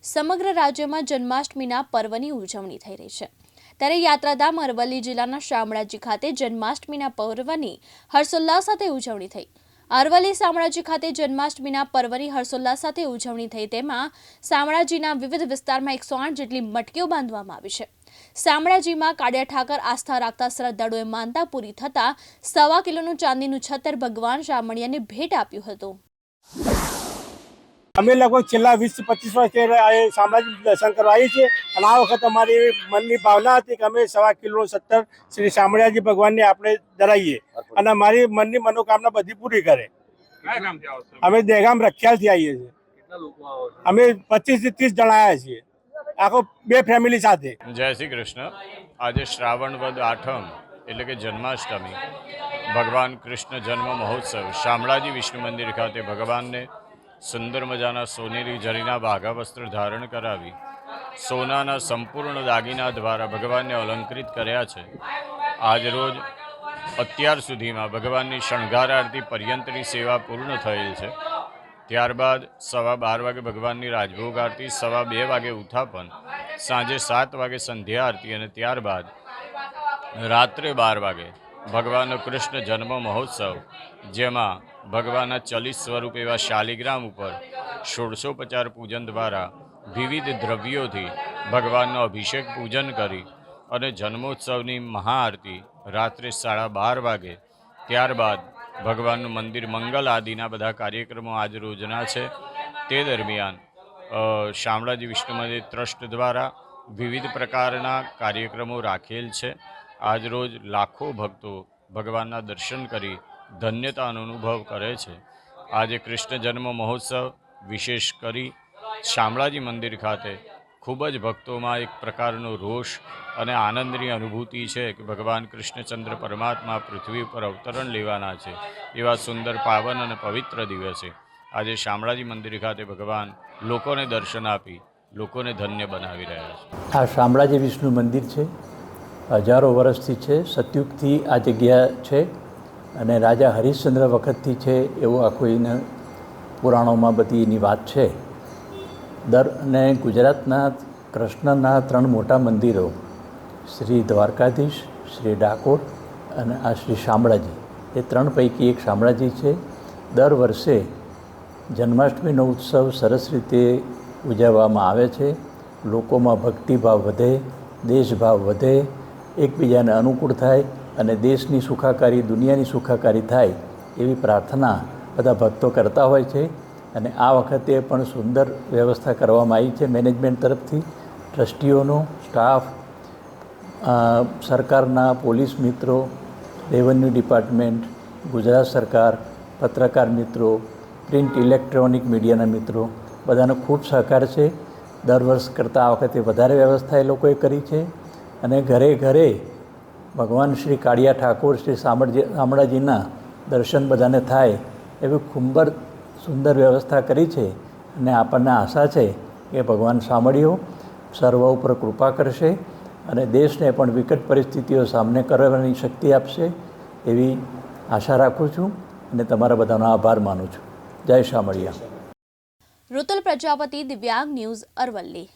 સમગ્ર રાજ્યમાં જન્માષ્ટમીના પર્વની ઉજવણી થઈ રહી છે। ત્યારે યાત્રાધામ અરવલ્લી જિલ્લાના શામળાજી ખાતે જન્માષ્ટમીના પર્વની હર્ષોલ્લાસ સાથે ઉજવણી થઈ। અરવલ્લી શામળાજી ખાતે જન્માષ્ટમીના પર્વની હર્ષોલ્લાસ સાથે ઉજવણી થઈ। તેમાં શામળાજીના વિવિધ વિસ્તારમાં 108 જેટલી મટકીઓ બાંધવામાં આવી છે। શામળાજીમાં કાળિયા ઠાકર આસ્થા રાખતા શ્રદ્ધાળુઓએ માનતા પૂરી થતા 1.25 કિલોનું ચાંદીનું છત્ર ભગવાન શામળિયાને ભેટ આપ્યું હતું। અમે લગભગ છેલ્લા 20-25 વર્ષથી શામળાજી દર્શન કરવા આવીએ છીએ અને આ વખત અમારી મનની ભાવના હતી કે અમે 1.25 કિલોનું છત્ર શ્રી શામળિયાજી ભગવાનને આપણે ધરાવીએ અને અમારી મનની મનોકામના બધી પૂરી કરે। અમે દહેગામ રખિયાલથી આવીએ છીએ। અમે 25 થી 30 જણા આવ્યા છીએ, આખો 2 ફેમિલી સાથે। જય શ્રી કૃષ્ણ। આજે શ્રાવણ વદ આઠમ એટલે કે જન્માષ્ટમી, ભગવાન કૃષ્ણ જન્મ મહોત્સવ શામળાજી વિષ્ણુ મંદિર ખાતે ભગવાનને સુંદર મજાના સોનેરી જરીના બાઘા વસ્ત્ર ધારણ કરાવી સોનાના સંપૂર્ણ દાગીના દ્વારા ભગવાનને અલંકૃત કર્યા છે। આજરોજ અત્યાર સુધીમાં ભગવાનની શણગાર આરતી પર્યંતની સેવા પૂર્ણ થયેલ છે। ત્યારબાદ 12:15 વાગે ભગવાનની રાજભોગ આરતી, 2:15 વાગે ઉત્થાપન, સાંજે 7 વાગે સંધ્યા આરતી અને ત્યારબાદ રાત્રે 12 વાગે ભગવાનનો કૃષ્ણ જન્મ મહોત્સવ, જેમાં ભગવાનના ચલિત સ્વરૂપ એવા શાલિગ્રામ ઉપર 1650 પૂજન દ્વારા વિવિધ દ્રવ્યોથી ભગવાનનો અભિષેક પૂજન કરી અને જન્મોત્સવની મહાઆરતી રાત્રે 12:30 વાગે, ત્યારબાદ ભગવાનનું મંદિર મંગલ આદિના બધા કાર્યક્રમો આજ રોજના છે। તે દરમિયાન શામળાજી વિષ્ણુ મંદિર ટ્રસ્ટ દ્વારા વિવિધ પ્રકારના કાર્યક્રમો રાખેલ છે। આજરોજ લાખો ભક્તો ભગવાનના દર્શન કરી ધન્યતાનો અનુભવ કરે છે। આજે કૃષ્ણ જન્મ મહોત્સવ વિશેષ કરી શામળાજી મંદિર ખાતે ખૂબ જ ભક્તોમાં એક પ્રકારનો રોષ અને આનંદની અનુભૂતિ છે કે ભગવાન કૃષ્ણચંદ્ર પરમાત્મા પૃથ્વી પર અવતરણ લેવાના છે। એવા સુંદર પાવન અને પવિત્ર દિવસે આજે શામળાજી મંદિર ખાતે ભગવાન લોકોને દર્શન આપી લોકોને ધન્ય બનાવી રહ્યા છે। આ શામળાજી વિષ્ણુ મંદિર છે, હજારો વર્ષથી છે, સતયુગથી આ જગ્યા છે અને રાજા હરિશ્ચંદ્ર વખતથી છે એવું આખું એને પુરાણોમાં બધી એની વાત છે। અને ગુજરાતના કૃષ્ણના 3 મોટા મંદિરો શ્રી દ્વારકાધીશ, શ્રી ડાકોર અને આ શ્રી શામળાજી, એ 3 પૈકી એક શામળાજી છે। દર વર્ષે જન્માષ્ટમીનો ઉત્સવ સરસ રીતે ઉજવવામાં આવે છે। લોકોમાં ભક્તિભાવ વધે, દેશભાવ વધે, એકબીજાને અનુકૂળ થાય અને દેશની સુખાકારી, દુનિયાની સુખાકારી થાય એવી પ્રાર્થના બધા ભક્તો કરતા હોય છે। અને આ વખતે પણ સુંદર વ્યવસ્થા કરવામાં આવી છે મેનેજમેન્ટ તરફથી, ટ્રસ્ટીઓનો સ્ટાફ, સરકારના પોલીસ મિત્રો, રેવન્યુ ડિપાર્ટમેન્ટ, ગુજરાત સરકાર, પત્રકાર મિત્રો, પ્રિન્ટ ઇલેક્ટ્રોનિક મીડિયાના મિત્રો, બધાનો ખૂબ સહકાર છે। દર વર્ષ કરતાં આ વખતે વધારે વ્યવસ્થા એ લોકોએ કરી છે અને ઘરે ઘરે ભગવાન શ્રી કાળિયા ઠાકોર શ્રી શામળાજીના દર્શન બધાને થાય એવી ખૂબ સુંદર વ્યવસ્થા કરી છે। અને આપણને આશા છે કે ભગવાન શામળીઓ સર્વ ઉપર કૃપા કરશે અને દેશને પણ વિકટ પરિસ્થિતિઓ સામને કરવાની શક્તિ આપશે એવી આશા રાખું છું અને તમારા બધાનો આભાર માનું છું। જય શામળિયા। ઋતુલ પ્રજાપતિ, દિવ્યાંગ ન્યૂઝ, અરવલ્લી।